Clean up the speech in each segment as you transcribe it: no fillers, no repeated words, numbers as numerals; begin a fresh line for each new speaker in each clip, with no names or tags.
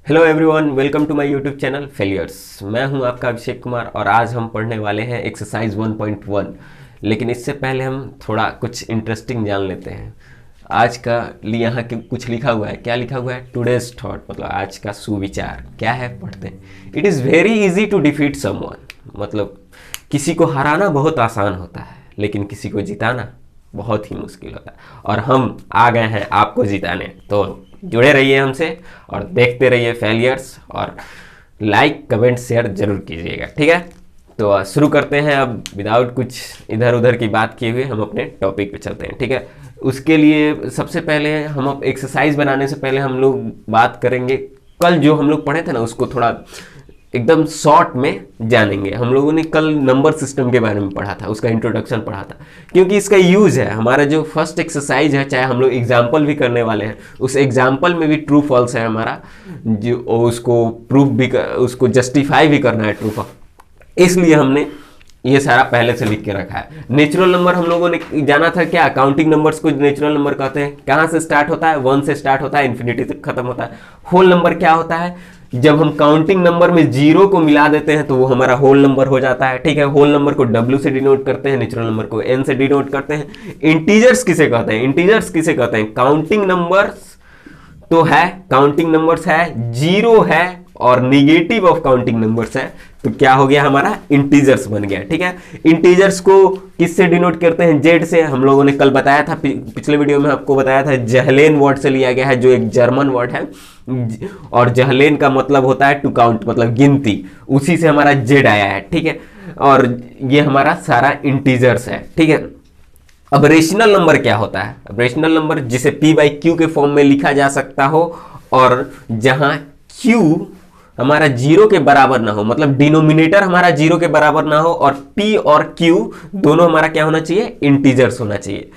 Hello everyone, welcome to my YouTube channel failures. मैं हूं आपका अभिषेक कुमार और आज हम पढ़ने वाले हैं एक्सरसाइज 1.1। लेकिन इससे पहले हम थोड़ा कुछ इंटरेस्टिंग जान लेते हैं। आज का लिए यहाँ के कुछ लिखा हुआ है। क्या लिखा हुआ है? टुडेज थॉट, मतलब आज का सुविचार क्या है, पढ़ते हैं। It is very easy to defeat someone, मतलब किसी को हराना बहुत आसान होता है लेकिन किसी को जिताना बहुत ही मुश्किल होता है। और हम आ गए हैं आपको जिताने, तो जुड़े रहिए हमसे और देखते रहिए फेलियर्स, और लाइक कमेंट शेयर जरूर कीजिएगा, ठीक है। तो शुरू करते हैं अब, विदाउट कुछ इधर उधर की बात किए हुए हम अपने टॉपिक पे चलते हैं, ठीक है। उसके लिए सबसे पहले हम अब एक्सरसाइज बनाने से पहले हम लोग बात करेंगे, कल जो हम लोग पढ़े थे ना उसको थोड़ा एकदम शॉर्ट में जानेंगे। हम लोगों ने कल नंबर सिस्टम के बारे में पढ़ा था, उसका इंट्रोडक्शन पढ़ा था, क्योंकि इसका यूज है हमारा जो फर्स्ट एक्सरसाइज है, चाहे हम लोग एग्जाम्पल भी करने वाले हैं, उस एग्जाम्पल में भी ट्रू फॉल्स है हमारा, जो उसको प्रूफ भी उसको जस्टिफाई भी करना है ट्रू फॉल्स, इसलिए हमने ये सारा पहले से लिख के रखा है। नेचुरल नंबर हम लोगों ने जाना था, क्या काउंटिंग नंबर्स को नेचुरल नंबर कहते हैं। कहाँ से स्टार्ट होता है? 1 से स्टार्ट होता है, इन्फिनिटी तक खत्म होता है। होल नंबर क्या होता है? जब हम काउंटिंग नंबर में जीरो को मिला देते हैं तो वो हमारा होल नंबर हो जाता है, ठीक है। होल नंबर को W से डिनोट करते हैं, नेचुरल नंबर को N से डिनोट करते हैं। इंटीजर्स किसे कहते हैं? इंटीजर्स किसे कहते हैं? काउंटिंग नंबर्स तो है, काउंटिंग नंबर्स है, जीरो है और निगेटिव ऑफ काउंटिंग नंबर्स है, तो क्या हो गया? हमारा इंटीजर्स बन गया, ठीक है। इंटीजर्स को किससे डिनोट करते हैं? जेड से। हम लोगों ने कल बताया था, पिछले वीडियो में आपको बताया था, जहलेन वर्ड से लिया गया है, जो एक जर्मन वर्ड है, और जहलेन का मतलब होता है टू काउंट, मतलब गिनती, उसी से हमारा जेड आया है, ठीक है। और ये हमारा सारा इंटीजर्स है, ठीक है। अब रेशनल नंबर क्या होता है? अब रेशनल नंबर जिसे P बाई Q के फॉर्म में लिखा जा सकता हो, और जहां Q हमारा जीरो के बराबर ना हो, मतलब डिनोमिनेटर हमारा जीरो के बराबर ना हो, और P और Q दोनों हमारा क्या होना चाहिए? इंटीजर्स होना चाहिए।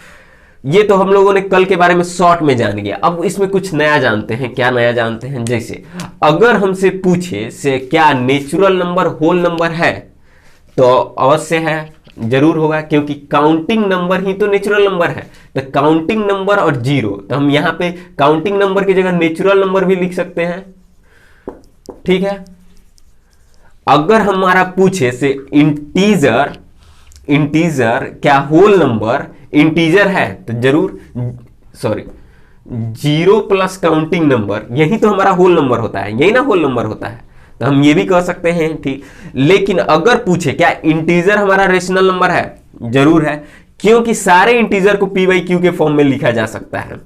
ये तो हम लोगों ने कल के बारे में शॉर्ट में जान लिया। अब इसमें कुछ नया जानते हैं। क्या नया जानते हैं? जैसे अगर हमसे पूछे से क्या नेचुरल नंबर होल नंबर है, तो अवश्य है, जरूर होगा, क्योंकि काउंटिंग नंबर ही तो नेचुरल नंबर है। तो काउंटिंग नंबर और जीरो, तो हम यहां पे काउंटिंग नंबर की जगह नेचुरल नंबर भी लिख सकते हैं, ठीक है। अगर हमारा पूछे से इंटीजर, इंटीजर क्या होल नंबर इंटीजर है, तो जरूर, sorry, zero plus counting number, यही तो हमारा होल नंबर होता है, यही ना होल नंबर होता है, तो हम ये भी कह सकते हैं, ठीक। लेकिन अगर पूछे क्या इंटीजर हमारा रेशनल नंबर है, जरूर है, क्योंकि सारे इंटीजर को P बाई Q के फॉर्म में लिखा जा सकता है।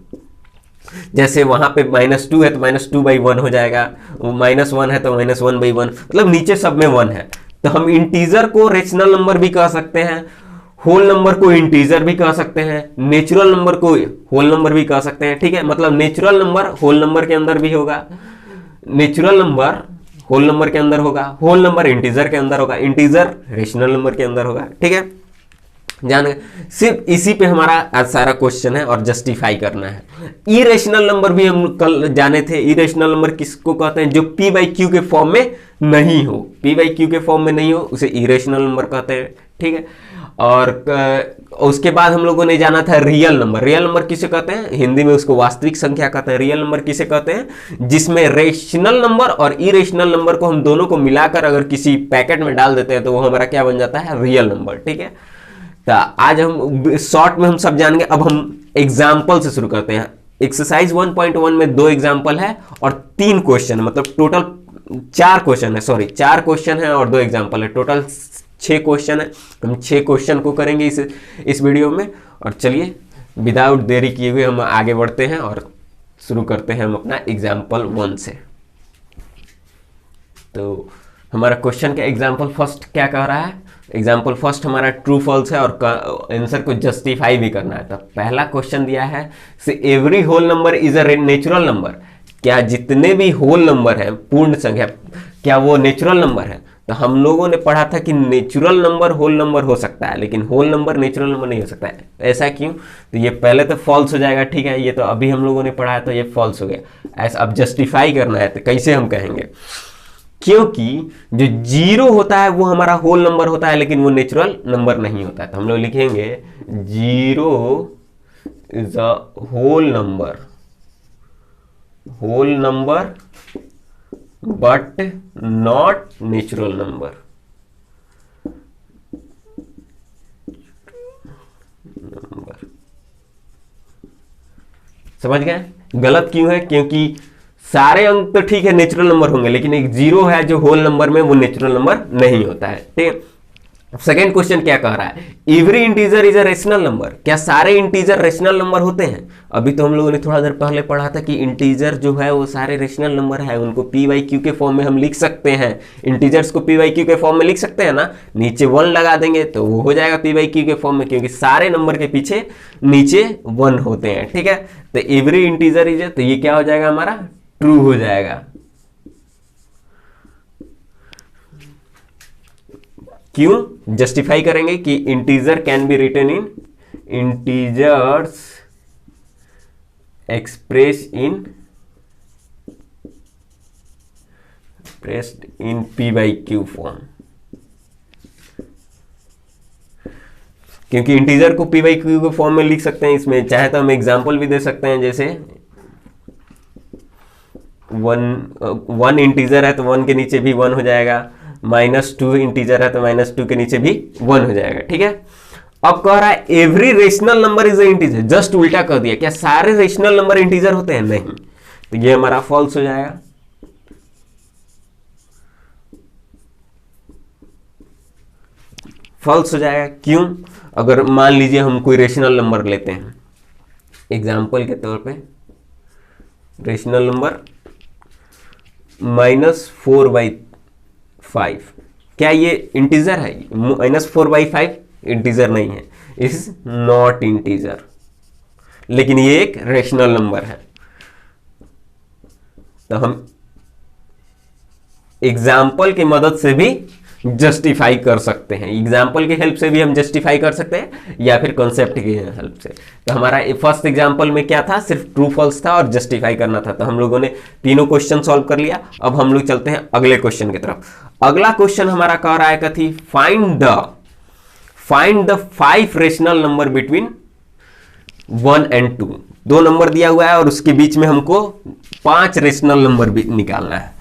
जैसे वहां पे -2 है तो -2/1 हो जाएगा, -1 है तो -1/1, मतलब नीचे सब में 1 है, तो हम इंटीजर को रेशनल नंबर भी कह सकते हैं, होल नंबर को इंटीजर भी कह सकते हैं, नेचुरल नंबर को होल नंबर भी कह सकते हैं, ठीक है। मतलब नेचुरल नंबर होल नंबर के अंदर भी होगा, नेचुरल नंबर होल नंबर के अंदर होगा, होल नंबर इंटीजर के अंदर होगा, इंटीजर रेशनल नंबर के अंदर होगा, ठीक है। जान, सिर्फ इसी पे हमारा आज सारा क्वेश्चन है और जस्टिफाई करना है। इरेशनल नंबर भी हम कल जाने थे। इरेशनल नंबर किसको कहते हैं? जो P बाई Q के फॉर्म में नहीं हो, P बाई Q के फॉर्म में नहीं हो, उसे इरेशनल नंबर कहते हैं, ठीक है। और उसके बाद हम लोगों ने जाना था रियल नंबर। रियल नंबर किसे कहते हैं? हिंदी में उसको वास्तविक संख्या कहते हैं। रियल नंबर किसे कहते हैं? जिसमें रेशनल नंबर और इरेशनल नंबर को हम दोनों को मिलाकर अगर किसी पैकेट में डाल देते हैं तो वो हमारा क्या बन जाता है? रियल नंबर, ठीक है। तो आज हम शॉर्ट में हम सब जानेंगे। अब हम एग्जाम्पल से शुरू करते हैं। एक्सरसाइज 1.1 में 2 एग्जाम्पल है और 3 क्वेश्चन, मतलब टोटल 4 क्वेश्चन है, सॉरी 4 क्वेश्चन है और 2 एग्जाम्पल है, टोटल 6 क्वेश्चन है। हम 6 क्वेश्चन को करेंगे इस वीडियो में। और चलिए विदाउट देरी किए हुए हम आगे बढ़ते हैं और शुरू करते हैं हम अपना एग्जाम्पल 1 से। तो हमारा क्वेश्चन का एग्जाम्पल फर्स्ट क्या कह रहा है? एग्जाम्पल फर्स्ट हमारा ट्रू फॉल्स है और आंसर को जस्टिफाई भी करना है। तो पहला क्वेश्चन दिया है, say every whole number is a natural number. क्या जितने भी होल नंबर है, पूर्ण संख्या, क्या वो नेचुरल नंबर है? तो हम लोगों ने पढ़ा था कि नेचुरल नंबर होल नंबर हो सकता है, लेकिन होल नंबर नेचुरल नंबर नहीं हो सकता है। ऐसा क्यों? तो ये पहले तो फॉल्स हो जाएगा, ठीक है, ये तो अभी हम लोगों ने पढ़ा है तो ये फॉल्स हो गया। ऐसा अब जस्टिफाई करना है तो कैसे हम कहेंगे? क्योंकि जो जीरो होता है वो हमारा होल नंबर होता है, लेकिन वो नेचुरल नंबर नहीं होता है। तो हम लोग लिखेंगे zero is a whole number, whole number but not natural number. समझ गए? गलत क्यों है? क्योंकि सारे अंक तो ठीक है नेचुरल नंबर होंगे, लेकिन एक जीरो है जो होल नंबर में, वो नेचुरल नंबर नहीं होता है। ठीक है। सेकेंड क्वेश्चन क्या कह रहा है? Every integer is a rational number. क्या सारे इंटीजर रेशनल नंबर होते हैं? अभी तो हम लोगों ने थोड़ा देर पहले पढ़ा था कि इंटीजर जो है वो सारे रेशनल नंबर है, उनको पी वाई क्यू के फॉर्म में हम लिख सकते हैं। इंटीजर्स को पी वाई क्यू के फॉर्म में लिख सकते हैं ना, नीचे 1 लगा देंगे तो वो हो जाएगा पी वाई क्यू के फॉर्म में, क्योंकि सारे नंबर के पीछे नीचे 1 होते हैं। ठीक है, तो एवरी इंटीजर इज, तो ये क्या हो जाएगा हमारा? ट्रू हो जाएगा। क्यों? जस्टिफाई करेंगे कि integer can be written in, integers express in P by Q form, क्योंकि इंटीजर को पी बाई क्यू के फॉर्म में लिख सकते हैं। इसमें चाहे तो हम एग्जांपल भी दे सकते हैं, जैसे 1 इंटीजर है तो 1 के नीचे भी 1 हो जाएगा, -2 इंटीजर है तो -2 के नीचे भी 1 हो जाएगा। ठीक है। अब कह रहा है every rational number is a integer, just उल्टा कर दिया। क्या सारे रेशनल नंबर इंटीजर होते हैं? नहीं, तो ये हमारा फॉल्स हो जाएगा। फॉल्स हो जाएगा। क्यों? अगर मान लीजिए हम कोई रेशनल नंबर लेते हैं, एग्जाम्पल के तौर पे रेशनल नंबर -4/5, क्या ये इंटीजर है? -4/5 इंटीजर नहीं है, इज नॉट इंटीजर, लेकिन ये एक रेशनल नंबर है। तो हम एग्जाम्पल की मदद से भी जस्टिफाई कर सकते हैं, एग्जाम्पल की हेल्प से भी हम जस्टिफाई कर सकते हैं, या फिर कॉन्सेप्ट की हेल्प से। तो हमारा फर्स्ट एग्जाम्पल में क्या था? सिर्फ ट्रू फॉल्स था और जस्टिफाई करना था। तो हम लोगों ने तीनों क्वेश्चन सॉल्व कर लिया। अब हम लोग चलते हैं अगले क्वेश्चन की तरफ। अगला क्वेश्चन हमारा कह रहा है कथी? Find the 5 rational number between 1 and 2। 2 number दिया हुआ है और उसके बीच में हमको 5 रेशनल नंबर भी निकालना है।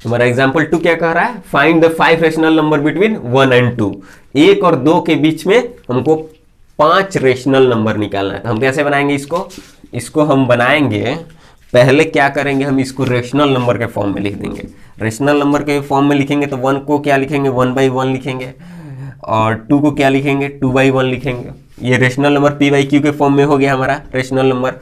हमारा एग्जाम्पल 2 क्या कह रहा है? Find the 5 rational number between 1 and 2। 1 और 2 के बीच में हमको 5 रेशनल नंबर निकालना है। तो हम कैसे बनाएंगे इसको हम बनाएंगे, पहले क्या करेंगे, हम इसको रेशनल नंबर के फॉर्म में लिख देंगे। रेशनल नंबर के फॉर्म में लिखेंगे तो 1 को क्या लिखेंगे? 1/1 लिखेंगे, और 2 को क्या लिखेंगे? 2/1 लिखेंगे। ये rational number P by Q के फॉर्म में हो गया हमारा रेशनल नंबर।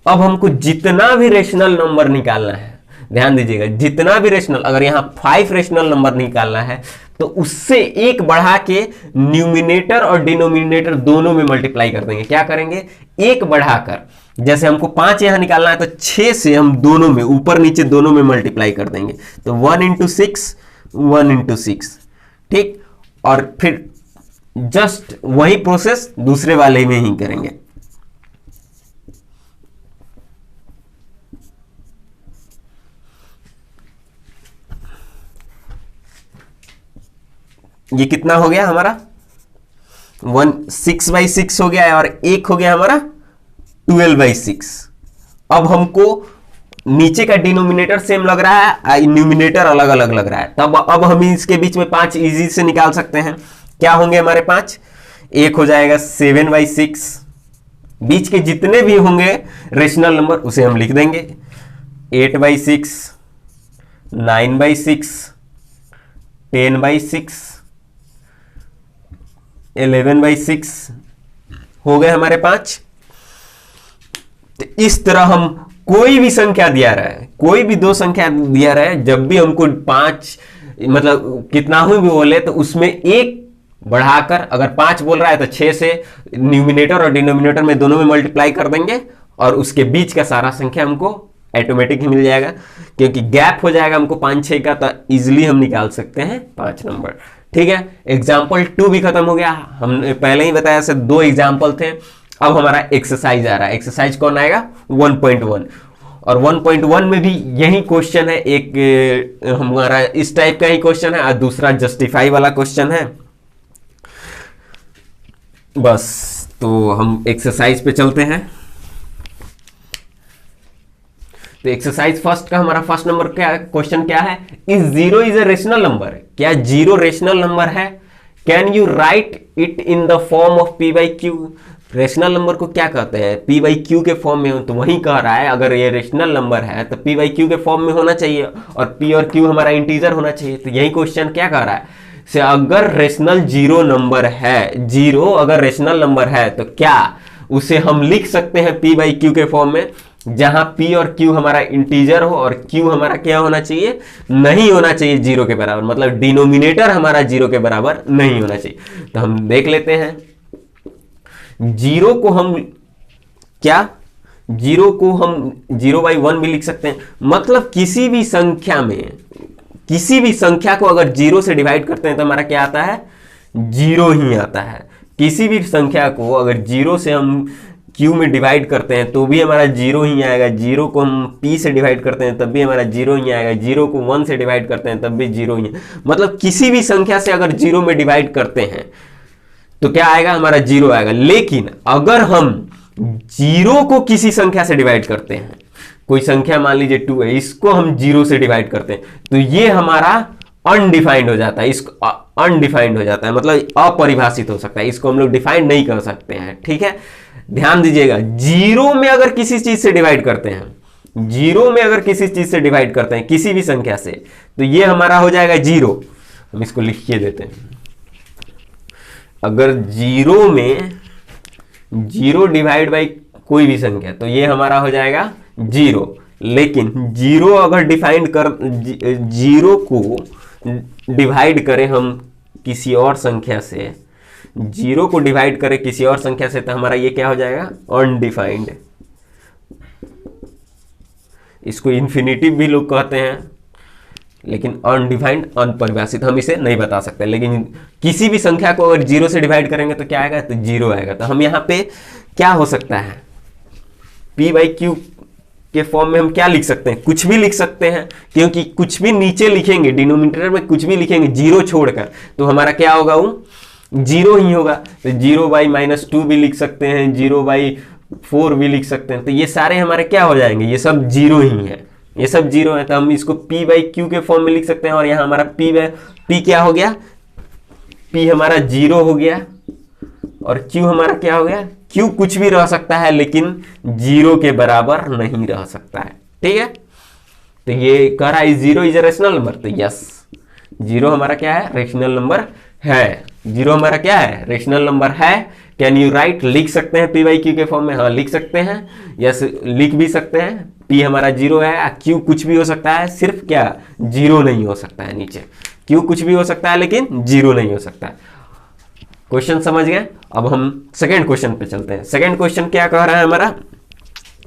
अब हमको जितना भी रेशनल नंबर निकालना है, ध्यान दीजिएगा, जितना भी रेशनल, अगर यहाँ 5 रेशनल नंबर निकालना है तो उससे 1 बढ़ा के न्यूमिनेटर और डिनोमिनेटर दोनों में मल्टीप्लाई कर देंगे। क्या करेंगे? 1 बढ़ाकर, जैसे हमको 5 यहां निकालना है तो 6 से हम दोनों में, ऊपर नीचे दोनों में मल्टीप्लाई कर देंगे। तो 1 × 6 1 × 6। ठीक, और फिर जस्ट वही प्रोसेस दूसरे वाले में ही करेंगे। ये कितना हो गया हमारा? 6/6 हो गया है, और 1 हो गया हमारा 12/6। अब हमको नीचे का डिनोमिनेटर सेम लग रहा है, न्यूमिनेटर अलग अलग लग रहा है, तब अब हम इसके बीच में 5 इजी से निकाल सकते हैं। क्या होंगे हमारे 5? 1 हो जाएगा 7/6, बीच के जितने भी होंगे रेशनल नंबर उसे हम लिख देंगे। 8/6, 9/6, 10/6, 11/6 हो गए हमारे 5। तो इस तरह हम कोई भी संख्या दिया रहा है, कोई भी 2 संख्या दिया रहा है, जब भी हमको 5 मतलब कितना ही भी बोले तो उसमें 1 बढ़ाकर, अगर 5 बोल रहा है तो 6 से न्यूमिनेटर और डिनोमिनेटर में दोनों में मल्टीप्लाई कर देंगे, और उसके बीच का सारा संख्या हमको ऑटोमेटिक ही मिल जाएगा, क्योंकि गैप हो जाएगा हमको 5-6 का, तो इजिली हम निकाल सकते हैं 5 नंबर। ठीक है, एग्जाम्पल 2 भी खत्म हो गया। हमने पहले ही बताया से 2 एग्जाम्पल थे। अब हमारा एक्सरसाइज आ रहा है। एक्सरसाइज कौन आएगा? 1.1। और 1.1 में भी यही क्वेश्चन है, एक हमारा इस टाइप का ही क्वेश्चन है और दूसरा जस्टिफाई वाला क्वेश्चन है। बस, तो हम एक्सरसाइज पे चलते हैं। तो एक्सरसाइज फर्स्ट का हमारा फर्स्ट नंबर क्या क्वेश्चन क्या है, is zero is a rational number, क्या जीरो रेशनल नंबर है, can you right it in the form of P by Q. Rational number को क्या कहते हैं, पी बाई क्यू के फॉर्म में हो, तो वही कह रहा है अगर ये रेशनल नंबर है तो पी बाई क्यू के फॉर्म में होना चाहिए और पी और क्यू हमारा इंटीजर होना चाहिए। तो यही क्वेश्चन क्या कह रहा है, से अगर रेशनल जीरो नंबर है, जीरो अगर रेशनल नंबर है तो क्या उसे हम लिख सकते हैं पी बाई क्यू के फॉर्म में, जहां पी और क्यू हमारा इंटीजर हो और क्यू हमारा क्या होना चाहिए, नहीं होना चाहिए जीरो के बराबर, मतलब डिनोमिनेटर हमारा जीरो के बराबर नहीं होना चाहिए। तो हम देख लेते हैं, जीरो को हम क्या, जीरो को हम 0/1 भी लिख सकते हैं, मतलब किसी भी संख्या में, किसी भी संख्या को अगर जीरो से डिवाइड करते हैं तो हमारा क्या आता है, जीरो ही आता है। किसी भी संख्या को अगर जीरो से हम क्यू में डिवाइड करते हैं तो भी हमारा जीरो ही आएगा, जीरो को हम पी से डिवाइड करते हैं तब भी हमारा जीरो ही आएगा, जीरो को 1 से डिवाइड करते हैं तब भी जीरो ही है। मतलब किसी भी संख्या से अगर जीरो में डिवाइड करते हैं तो क्या आएगा, हमारा जीरो आएगा। लेकिन अगर हम जीरो को किसी संख्या से डिवाइड करते हैं, कोई संख्या मान लीजिए 2 है, इसको हम जीरो से डिवाइड करते हैं तो ये हमारा अनडिफाइंड हो जाता है, इसको अनडिफाइंड हो जाता है, मतलब अपरिभाषित हो सकता है, इसको हम लोग डिफाइंड नहीं कर सकते हैं। ठीक है, ध्यान दीजिएगा, जीरो में अगर किसी चीज से डिवाइड करते हैं, जीरो में अगर किसी चीज से डिवाइड करते हैं किसी भी संख्या से, तो ये हमारा हो जाएगा जीरो। हम इसको लिख के देते हैं, अगर जीरो में जीरो डिवाइड बाई कोई भी संख्या तो ये हमारा हो जाएगा जीरो। लेकिन जीरो अगर डिफाइंड कर, जीरो को डिवाइड करें हम किसी और संख्या से, जीरो को डिवाइड करें किसी और संख्या से, तो हमारा ये क्या हो जाएगा, अनडिफाइंड। इसको इन्फिनिटिव भी लोग कहते हैं, लेकिन अनडिफाइंड, अनपरिभाषित, हम इसे नहीं बता सकते। लेकिन किसी भी संख्या को अगर जीरो से डिवाइड करेंगे तो क्या आएगा, तो जीरो आएगा। तो हम यहां पे क्या हो सकता है, पी बाई क्यू के फॉर्म में हम क्या लिख सकते हैं, कुछ भी लिख सकते हैं, क्योंकि कुछ भी नीचे लिखेंगे, डिनोमिनेटर में कुछ भी लिखेंगे जीरो छोड़कर, तो हमारा क्या होगा, वो जीरो ही होगा। तो 0/-2 भी लिख सकते हैं, 0/4 भी लिख सकते हैं, तो ये सारे हमारे क्या हो जाएंगे, ये सब जीरो ही है, ये सब जीरो है। तो हम इसको पी बाई क्यू के फॉर्म में लिख सकते हैं, और यहां हमारा पी क्या हो गया, पी हमारा जीरो हो गया, और क्यू हमारा क्या हो गया, क्यू कुछ भी रह सकता है लेकिन जीरो के बराबर नहीं रह सकता है। ठीक है, तो ये कह रहा है zero is a rational number, तो यस, जीरो हमारा क्या है, रेशनल नंबर है। जीरो हमारा क्या है, रेशनल नंबर है। कैन यू राइट, लिख सकते हैं पी बाई क्यू के फॉर्म में, हाँ लिख सकते हैं, यस लिख भी सकते हैं। पी हमारा जीरो है, क्यू कुछ भी हो सकता है, सिर्फ क्या, जीरो नहीं हो सकता है। नीचे क्यू कुछ भी हो सकता है लेकिन जीरो नहीं हो सकता है। क्वेश्चन समझ गए। अब हम सेकेंड क्वेश्चन पे चलते हैं। सेकेंड क्वेश्चन क्या कह रहा है हमारा,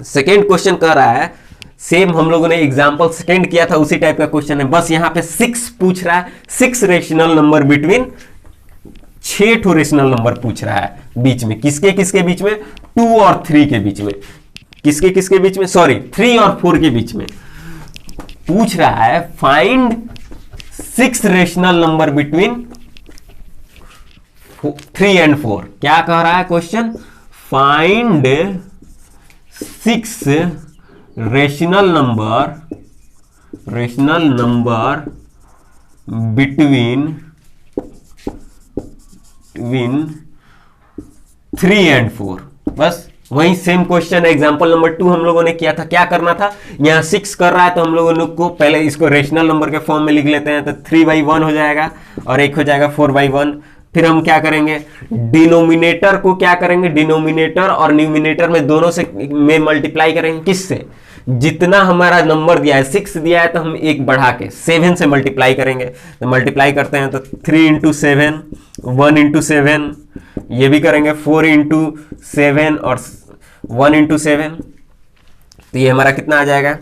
सेकेंड क्वेश्चन कह रहा है, सेम हम लोगों ने एग्जाम्पल सेकेंड किया था उसी टाइप का क्वेश्चन है, बस यहां पे 6 पूछ रहा है, 6 रेशनल नंबर बिटवीन, 6 ठो रेशनल नंबर पूछ रहा है बीच में, किसके किसके बीच में, 2 और 3 के बीच में, किसके किसके बीच में, सॉरी 3 और 4 के बीच में पूछ रहा है। Find 6 rational number between 3 and 4। क्या कह रहा है question, find 6 rational number between 3 and 4। बस वही सेम क्वेश्चन है, एग्जांपल नंबर 2 हम लोगों ने किया था। क्या करना था, यहां 6 कर रहा है तो हम लोगों को पहले इसको रेशनल नंबर के फॉर्म में लिख लेते हैं, तो 3/1 हो जाएगा और एक हो जाएगा 4/1। फिर हम क्या करेंगे, डिनोमिनेटर को क्या करेंगे, डिनोमिनेटर और न्यूमिनेटर में दोनों से में मल्टीप्लाई करेंगे, किससे, जितना हमारा नंबर दिया है 6 दिया है तो हम एक बढ़ा के 7 से मल्टीप्लाई करेंगे। तो मल्टीप्लाई करते हैं तो 3 × 7, 1 × 7, ये भी करेंगे 4 × 7 और 1 × 7, तो ये हमारा कितना आ जाएगा,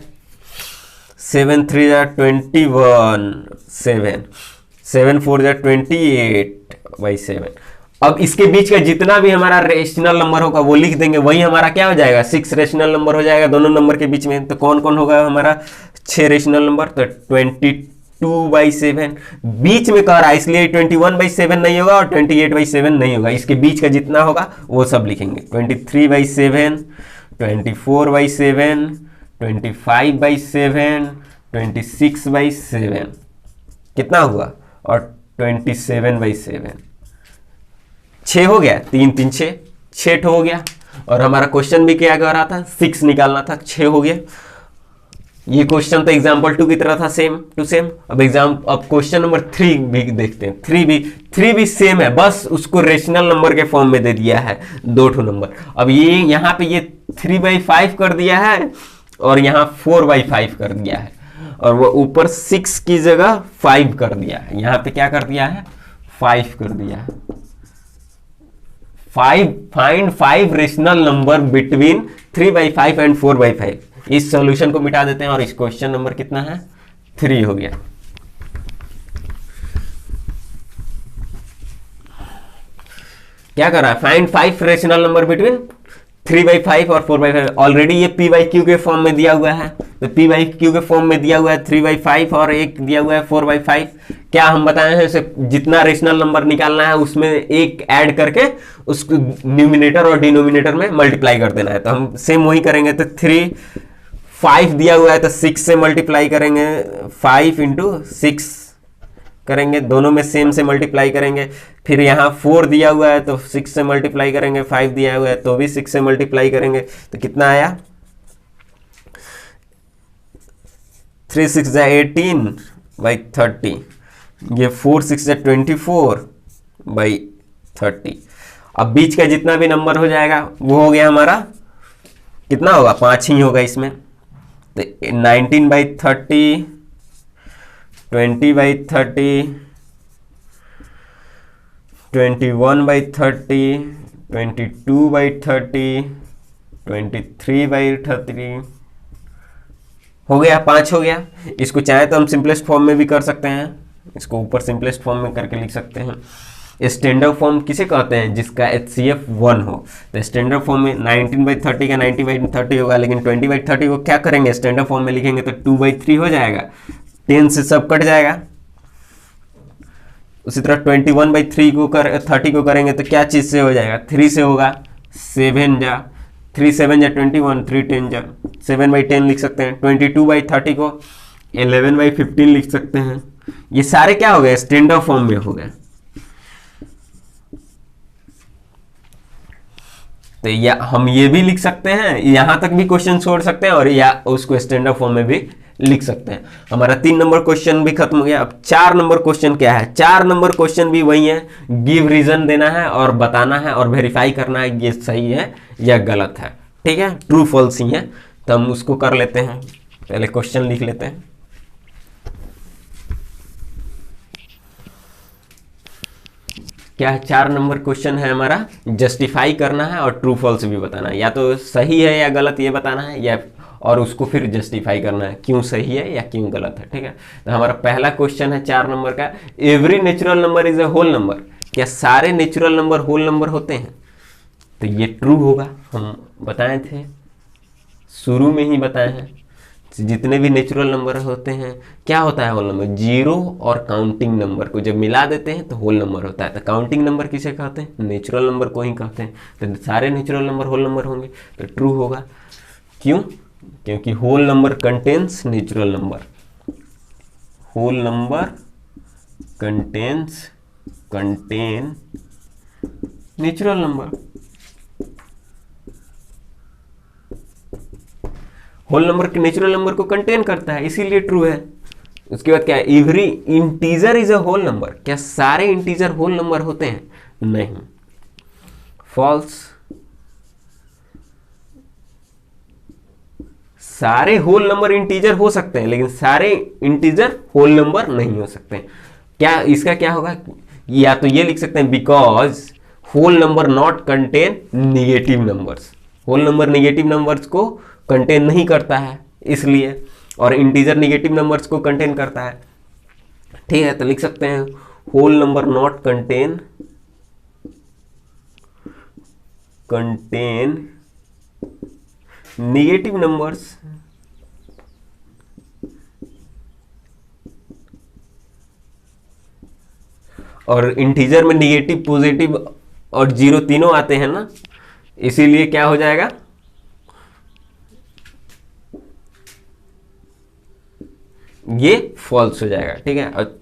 7 × 3 = 21, 7 × 4 = 28/7। अब इसके बीच का जितना भी हमारा रेशनल नंबर होगा वो लिख देंगे, वही हमारा क्या हो जाएगा, 6 रेशनल नंबर हो जाएगा दोनों नंबर के बीच में। तो कौन कौन होगा हमारा 6 रेशनल नंबर, तो 22/7 बीच में कह रहा है, इसलिए 21/7 नहीं होगा और 28/7 नहीं होगा, इसके बीच का जितना होगा वो सब लिखेंगे। 23/7, 24/7, 25/7, 26/7 कितना हुआ, और 27/7, 6 हो गया, 3 3 6, 6 हो गया। और हमारा क्वेश्चन भी क्या कर रहा था, 6 निकालना था, 6 हो गया। ये क्वेश्चन तो एग्जाम्पल 2 की तरह था, सेम टू सेम। अब क्वेश्चन नंबर 3 भी देखते हैं। 3 भी सेम है, बस उसको रेशनल नंबर के फॉर्म में दे दिया है, 2 नंबर। अब ये यहाँ पे ये 3/5 कर दिया है और यहाँ 4/5 कर दिया है, और वो ऊपर 6 की जगह 5 कर दिया है। यहाँ पे क्या कर दिया है, 5 कर दिया है। Find 5 rational number between 3/5 and 4/5। इस सॉल्यूशन को मिटा देते हैं और इस क्वेश्चन नंबर कितना है, 3 हो गया। क्या कर रहा है, फाइंड 5 रेशनल नंबर बिटवीन 3/5 और 4/5। ऑलरेडी ये p/q के फॉर्म में दिया हुआ है, तो p/q के फॉर्म में दिया हुआ है 3/5 और एक दिया हुआ है 4/5। क्या हम बताए हैं, इसे जितना रेशनल नंबर निकालना है उसमें एक ऐड करके उसको न्यूमिनेटर और डिनोमिनेटर में मल्टीप्लाई कर देना है। तो हम सेम वही करेंगे। तो 5 दिया हुआ है तो 6 से मल्टीप्लाई करेंगे, 5 × 6 करेंगे, दोनों में सेम से मल्टीप्लाई करेंगे। फिर यहाँ 4 दिया हुआ है तो 6 से मल्टीप्लाई करेंगे, 5 दिया हुआ है तो भी 6 से मल्टीप्लाई करेंगे। तो कितना आया, 3 6 18/30, ये 4 6 24/30। अब बीच का जितना भी नंबर हो जाएगा वो हो गया हमारा, कितना होगा, 5 ही होगा इसमें। तो 19/30, 20/30, 21/30, 22/30, 23/30 हो गया, 5 हो गया। इसको चाहे तो हम सिंपलेस्ट फॉर्म में भी कर सकते हैं, इसको ऊपर सिंपलेस्ट फॉर्म में करके लिख सकते हैं। स्टैंडर्ड फॉर्म किसे कहते हैं, जिसका HCF 1 हो। तो स्टैंडर्ड फॉर्म में 19/30 का 90/30 होगा, लेकिन 20/30 को क्या करेंगे, स्टैंडर्ड फॉर्म में लिखेंगे तो 2/3 हो जाएगा, 10 से सब कट जाएगा। उसी तरह 21/30 को 30 को करेंगे तो क्या चीज़ से हो जाएगा, 3 से होगा, 7 जा 3 7 जा 21, 3 10 जा 7/10 लिख सकते हैं। 22/30 को 11/15 लिख सकते हैं। ये सारे क्या हो गए, स्टैंडर्ड फॉर्म में हो गए। तो या हम ये भी लिख सकते हैं, यहां तक भी क्वेश्चन छोड़ सकते हैं, और या उसको स्टैंडर्ड फॉर्म में भी लिख सकते हैं। हमारा 3 नंबर क्वेश्चन भी खत्म हो गया। अब 4 नंबर क्वेश्चन क्या है, 4 नंबर क्वेश्चन भी वही है, गिव रीजन देना है और बताना है और वेरीफाई करना है ये सही है या गलत है। ठीक है, ट्रू फॉल्स ही है। तो हम उसको कर लेते हैं, पहले क्वेश्चन लिख लेते हैं। क्या है, 4 नंबर क्वेश्चन है हमारा, जस्टिफाई करना है और ट्रू फॉल्स भी बताना है, या तो सही है या गलत ये बताना है, या और उसको फिर जस्टिफाई करना है क्यों सही है या क्यों गलत है। ठीक है, तो हमारा पहला क्वेश्चन है 4 नंबर का, every natural number is a whole number. क्या सारे नेचुरल नंबर होल नंबर होते हैं? तो ये ट्रू होगा, हम बताए थे, शुरू में ही बताए हैं। जितने भी नेचुरल नंबर होते हैं, क्या होता है होल नंबर, जीरो और काउंटिंग नंबर को जब मिला देते हैं तो होल नंबर होता है। तो काउंटिंग नंबर किसे कहते हैं, नेचुरल नंबर को ही कहते हैं। तो सारे नेचुरल नंबर होल नंबर होंगे, तो ट्रू होगा। क्यों? क्योंकि whole number contains natural number, whole number contain natural number. Whole number natural number को कंटेन करता है, इसीलिए ट्रू है। उसके बाद क्या है, every integer is a whole number. क्या सारे इंटीजर होल नंबर होते हैं? नहीं, फॉल्स। सारे होल नंबर इंटीजर हो सकते हैं, लेकिन सारे इंटीजर होल नंबर नहीं हो सकते। क्या इसका क्या होगा, या तो ये लिख सकते हैं, because whole number not contain negative numbers. Whole number negative numbers को कंटेन नहीं करता है इसलिए, और इंटीजर निगेटिव नंबर्स को कंटेन करता है। ठीक है, तो लिख सकते हैं whole number not contain negative numbers, और इंटीजर में निगेटिव पॉजिटिव और जीरो तीनों आते हैं ना, इसीलिए क्या हो जाएगा, ये फॉल्स हो जाएगा, ठीक है। और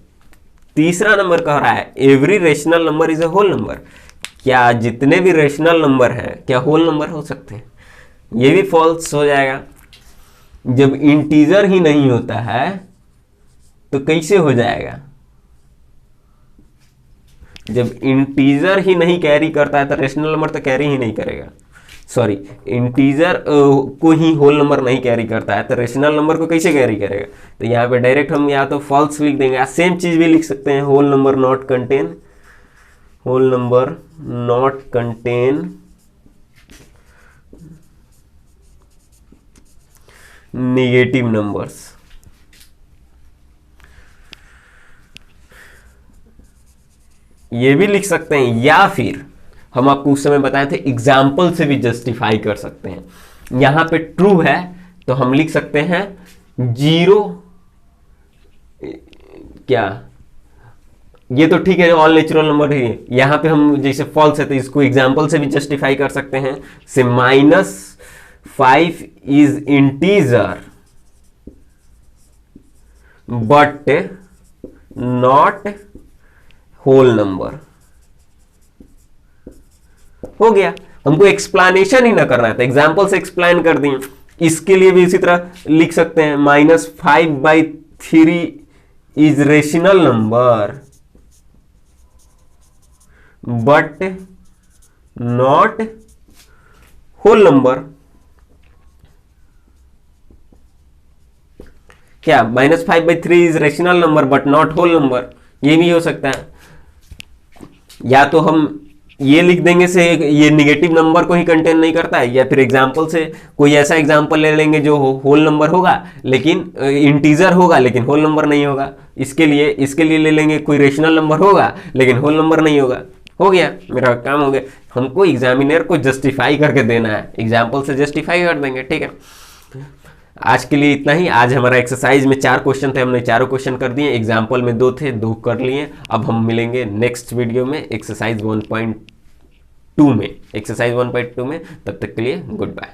तीसरा नंबर कह रहा है every rational number is a whole number, क्या जितने भी रेशनल नंबर हैं क्या होल नंबर हो सकते हैं? ये भी फॉल्स हो जाएगा। जब इंटीजर ही नहीं होता है तो कैसे हो जाएगा? जब इंटीजर ही नहीं कैरी करता है तो रेशनल नंबर तो कैरी ही नहीं करेगा। सॉरी, इंटीजर को ही होल नंबर नहीं कैरी करता है तो रेशनल नंबर को कैसे कैरी करेगा? तो यहाँ पे डायरेक्ट हम या तो फॉल्स लिख देंगे, सेम चीज भी लिख सकते हैं, whole number not contain, whole number not contain negative numbers. ये भी लिख सकते हैं, या फिर हम आपको उस समय बताए थे एग्जाम्पल से भी जस्टिफाई कर सकते हैं। यहां पे ट्रू है तो हम लिख सकते हैं 0, क्या ये तो ठीक है, ऑल नेचुरल नंबर ही है। यहां पे हम जैसे फॉल्स है तो इसको एग्जाम्पल से भी जस्टिफाई कर सकते हैं, say -5 is integer but not whole number. हो गया, हमको एक्सप्लेनेशन ही ना करना है तो एग्जाम्पल से एक्सप्लेन कर दिए। इसके लिए भी इसी तरह लिख सकते हैं -5/3 is rational number but not whole number. क्या -5/3 is rational number but not whole number, ये भी हो सकता है। या तो हम ये लिख देंगे से ये निगेटिव नंबर को ही कंटेन नहीं करता है, या फिर एग्जाम्पल से कोई ऐसा एग्जाम्पल ले लेंगे जो होल नंबर होगा लेकिन इंटीजर होगा लेकिन होल नंबर नहीं होगा। इसके लिए ले लेंगे कोई रेशनल नंबर होगा लेकिन होल नंबर नहीं होगा। हो गया, मेरा काम हो गया। हमको एग्जामिनर को जस्टिफाई करके देना है, एग्जाम्पल से जस्टिफाई कर देंगे, ठीक है। आज के लिए इतना ही। आज हमारा एक्सरसाइज में 4 क्वेश्चन थे, हमने चारों क्वेश्चन कर दिए। एग्जाम्पल में 2 थे, 2 कर लिए। अब हम मिलेंगे नेक्स्ट वीडियो में एक्सरसाइज 1.2 में, तब तक के लिए गुड बाय।